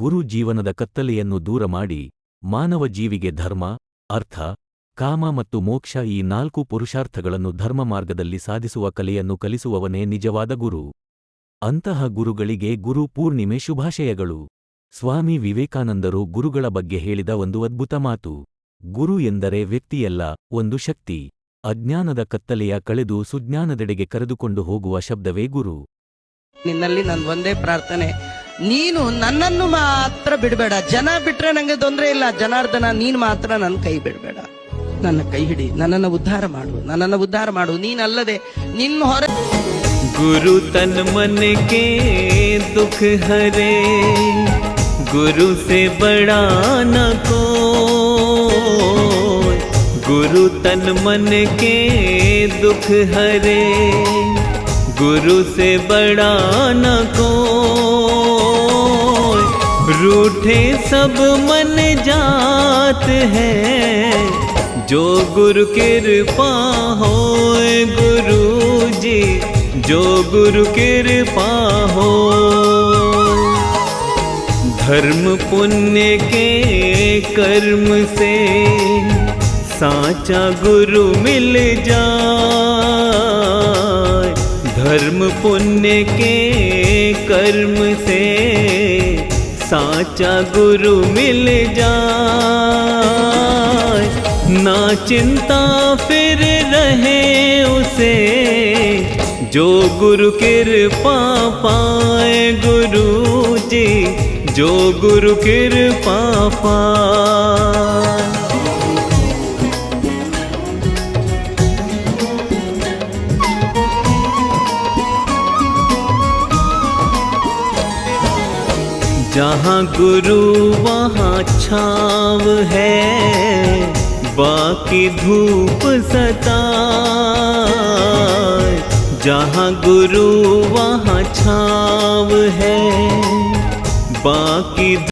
ಗುರು ಜೀವನದ ಕತ್ತಲೆಯನ್ನು ದೂರ ಮಾಡಿ ಮಾನವ ಜೀವಿಗೆ ಧರ್ಮ, ಅರ್ಥ, ಕಾಮ ಮತ್ತು ಮೋಕ್ಷ ಈ 4 ಪುರುಷಾರ್ಥಗಳನ್ನು ಧರ್ಮ ಮಾರ್ಗದಲ್ಲಿ ಸಾಧಿಸುವ ಕಲೆಯನ್ನು ಕಲಿಸುವವನೇ ನಿಜವಾದ ಗುರು. ಅಂತಹ ಗುರುಗಳಿಗೆ ಗುರು ಪೂರ್ಣಿಮೆ ಶುಭಾಶಯಗಳು. ಸ್ವಾಮಿ ವಿವೇಕಾನಂದರು ಗುರುಗಳ ಬಗ್ಗೆ ಹೇಳಿದ ಒಂದು ಅದ್ಭುತ ಮಾತು: ಗುರು ಎಂದರೆ ವ್ಯಕ್ತಿಯಲ್ಲ, ಒಂದು ಶಕ್ತಿ. ಅಜ್ಞಾನದ ಕತ್ತಲೆಯ ಕಳೆದು ಸುಜ್ಞಾನದೆಡೆಗೆ ಕರೆದುಕೊಂಡು ಹೋಗುವ ಶಬ್ದವೇ ಗುರು. ನಿನ್ನಲ್ಲಿ ನನ್ನ ಒಂದೇ ಪ್ರಾರ್ಥನೆ, ನೀನು ನನ್ನನ್ನು ಮಾತ್ರ ಬಿಡಬೇಡ. ಜನ ಬಿಟ್ರೆ ನಂಗೆ ತೊಂದರೆ ಇಲ್ಲ, ಜನಾರ್ದನ ನೀನು ಮಾತ್ರ ನನ್ನ ಕೈ ಬಿಡಬೇಡ. ನನ್ನ ಕೈ ಹಿಡಿ, ನನ್ನನ್ನು ಉದ್ಧಾರ ಮಾಡು. ನೀನಲ್ಲದೆ ನಿನ್ನ ಹೊರ गुरु तन मन के दुख हरे, गुरु से बड़ा न कोई। गुरु तन मन के दुख हरे, गुरु से बड़ा न कोई। रूठे सब मन जात है, जो गुरु कृपा होए। गुरु जी जो गुरु कृपा हो, धर्म पुण्य के कर्म से साचा गुरु मिल जाए। धर्म पुण्य के कर्म से साचा गुरु मिल जाए। ना चिंता फिर रहे उसे, जो गुरु कृपा पाए। गुरु जी जो गुरु कृपा पाए। जहाँ गुरु वहाँ छाँव है, बाकी धूप सताए। जहाँ गुरु वहाँ छाँव है, बाकी